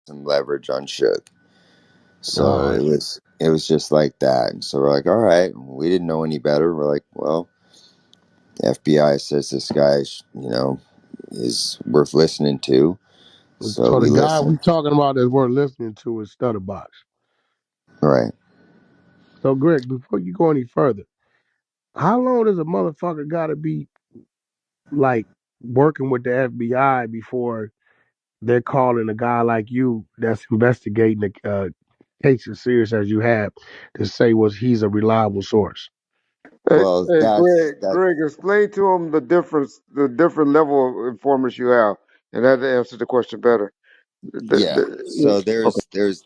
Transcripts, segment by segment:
some leverage on Shook. All So right. it was just like that. And so we're like, all right, we didn't know any better. We're like, well, the FBI says this guy, is worth listening to. So So the we guy listen. we talking about that we're listening to is Stutterbox. Right. So Greg, before you go any further, how long does a motherfucker gotta be like working with the FBI before they're calling a guy like you that's investigating the case as serious as you have to say was he's a reliable source? Hey, Well, hey, that's Greg, that. Greg, explain to him the difference, the different level of informers you have, and that answer the question better. Yeah. So Okay.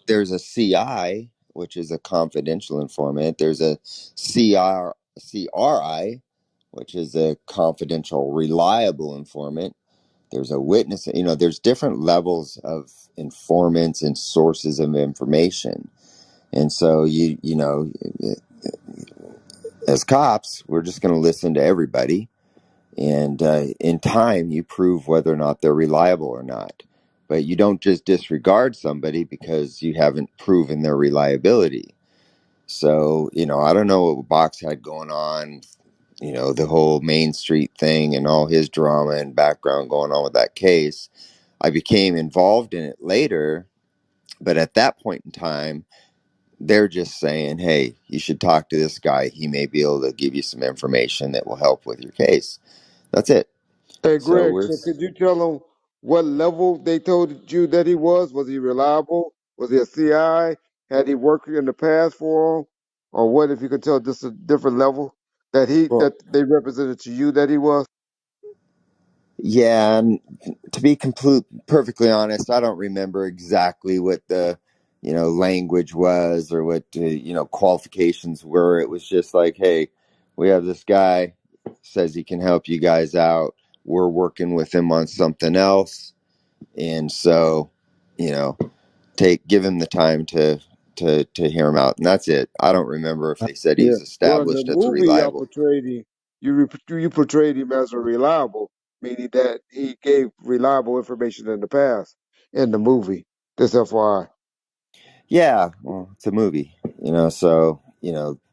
there's a CI, which is a confidential informant. There's a CRI, which is a confidential, reliable informant. There's a witness. There's different levels of informants and sources of information. And so as cops, we're just going to listen to everybody. And in time, you prove whether or not they're reliable or not. But you don't just disregard somebody because you haven't proven their reliability. So, I don't know what Box had going on, the whole Main Street thing and all his drama and background going on with that case. I became involved in it later, but at that point in time, they're just saying, hey, you should talk to this guy. He may be able to give you some information that will help with your case. That's it. Hey, So Greg, we're so could you tell him what level they told you that he was? Was he reliable? Was he a CI? Had he worked in the past for him? Or what if you could tell just a different level well, that they represented to you that he was? yeah, and to be perfectly honest, I don't remember exactly what the language was or what qualifications were. It was just like, hey, we have this guy says he can help you guys out. We're working with him on something else, and so you know, give him the time to hear him out, and that's it. I don't remember if they said he Yeah. was Well, in the established as a movie y'all reliable. portrayed him, you portrayed him as a reliable, meaning that he gave reliable information in the past in the movie. This FYI. Yeah, well, it's a movie, so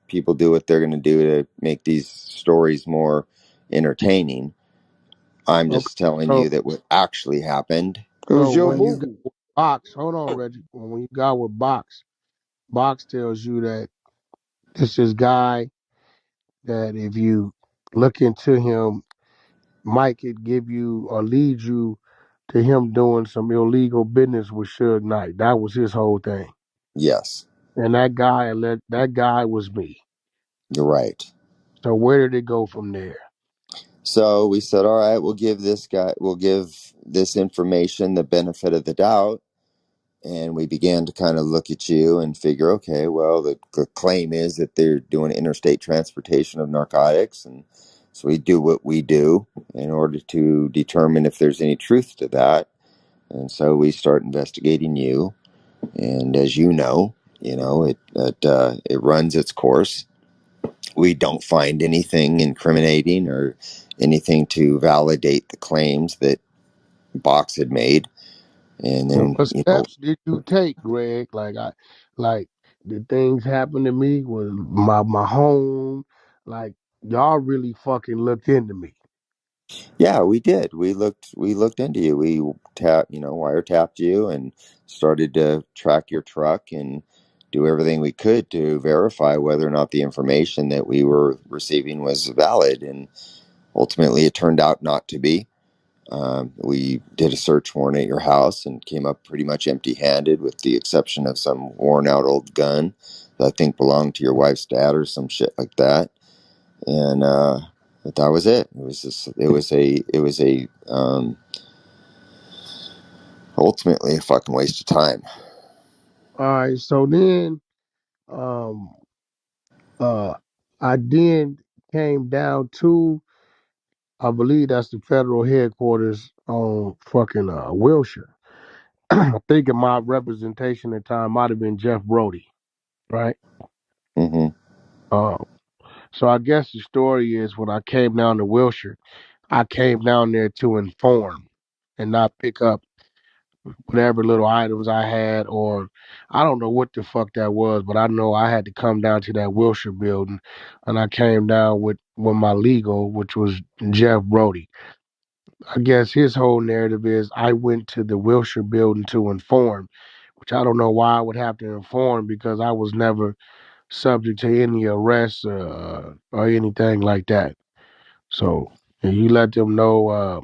people do what they're going to do to make these stories more entertaining. I'm Okay. just telling So you that what actually happened. It so was your when you got movie. with Box, hold on, Reggie. When you got with Box, Box tells you that this guy that if you look into him, might could give you or lead you to him doing some illegal business with Suge Knight. That was his whole thing. Yes, And that guy was me. you're right. So where did it go from there? So we said, all right, we'll give this information the benefit of the doubt. And we began to kind of look at you and figure, okay, well, the claim is that they're doing interstate transportation of narcotics. And so we do what we do in order to determine if there's any truth to that. And so we start investigating you. And as it runs its course. We don't find anything incriminating or anything to validate the claims that Box had made. And then, What steps did you take, Greg? Like did things happen to me? Was my home? Like y'all really fucking looked into me. yeah, we did. We looked into you. We wiretapped you and started to track your truck and do everything we could to verify whether or not the information that we were receiving was valid. And ultimately, it turned out not to be. We did a search warrant at your house and came up pretty much empty-handed, with the exception of some worn-out old gun that I think belonged to your wife's dad or some shit like that. And but that was it. It was just, ultimately a fucking waste of time. All right, so then um uh I then came down to I believe that's the federal headquarters on fucking Wilshire. I think in my representation at the time might have been Jeff Brody, right? Hmm. Uh, so I guess the story is when I came down to Wilshire, I came down there to inform and not pick up whatever little items I had, or I don't know what the fuck that was, but I know I had to come down to that Wilshire building, and I came down with my legal, which was Jeff Brody. I guess his whole narrative is I went to the Wilshire building to inform, which I don't know why I would have to inform because I was never subject to any arrests or anything like that. So and you let them know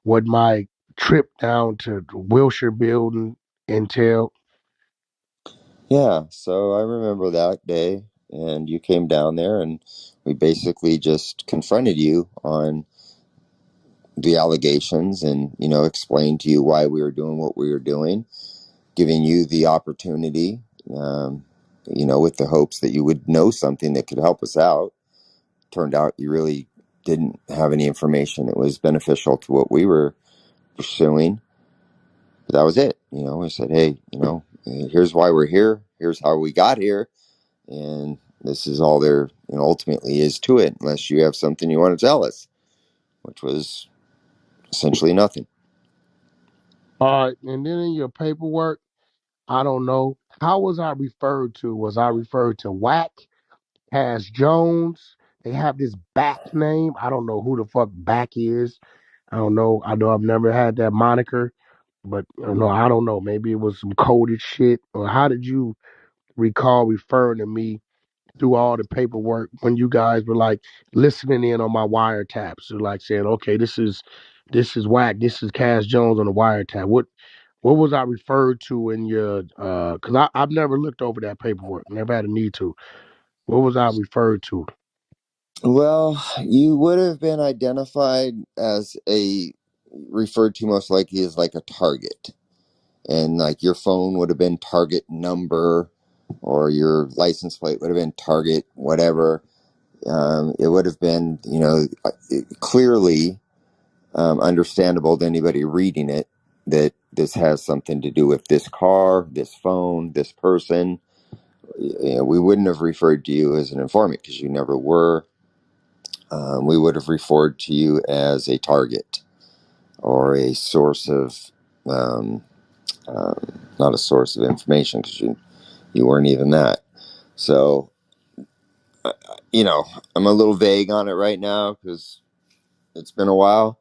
what my trip down to the Wilshire building entailed. Yeah, so I remember that day, and you came down there, and we basically just confronted you on the allegations and, explained to you why we were doing what we were doing, giving you the opportunity, um, with the hopes that you would know something that could help us out. Turned out you really didn't have any information that was beneficial to what we were pursuing. But that was it. We said, hey, here's why we're here. Here's how we got here. And this is all there, ultimately is to it, unless you have something you want to tell us, which was essentially nothing. All right, and then in your paperwork, I don't know how was I referred to. Was I referred to Wack, Cash Jones? They have this back name. I don't know who the fuck back is. I don't know. I know I've never had that moniker, but I don't know. Maybe it was some coded shit. Or how did you recall referring to me through all the paperwork when you guys were like listening in on my wiretaps? So like saying, okay, this is Wack, this is Cash Jones on the wiretap. What was I referred to in your because I've never looked over that paperwork, never had a need to. What was I referred to? Well, you would have been identified as referred to most likely as like a target. And like your phone would have been target number, or your license plate would have been target whatever. It would have been, clearly understandable to anybody reading it that this has something to do with this car, this phone, this person. We wouldn't have referred to you as an informant because you never were. We would have referred to you as a target or a source of, um, not a source of information, because you weren't even that. So, I'm a little vague on it right now because it's been a while,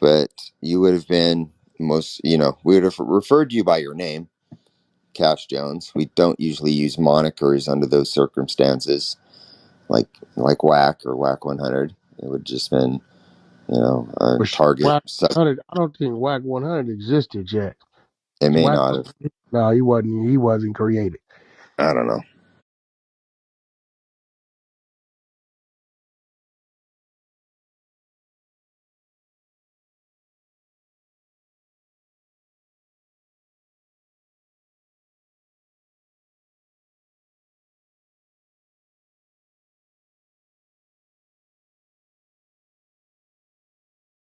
but you would have been we would have referred to you by your name, Cash Jones. We don't usually use monikers under those circumstances, like Wack or Wack100. It would just been, a But target. Wack 100, I don't think Wack 100 existed yet. It may Wack, not have. no, he wasn't. He wasn't created. I don't know.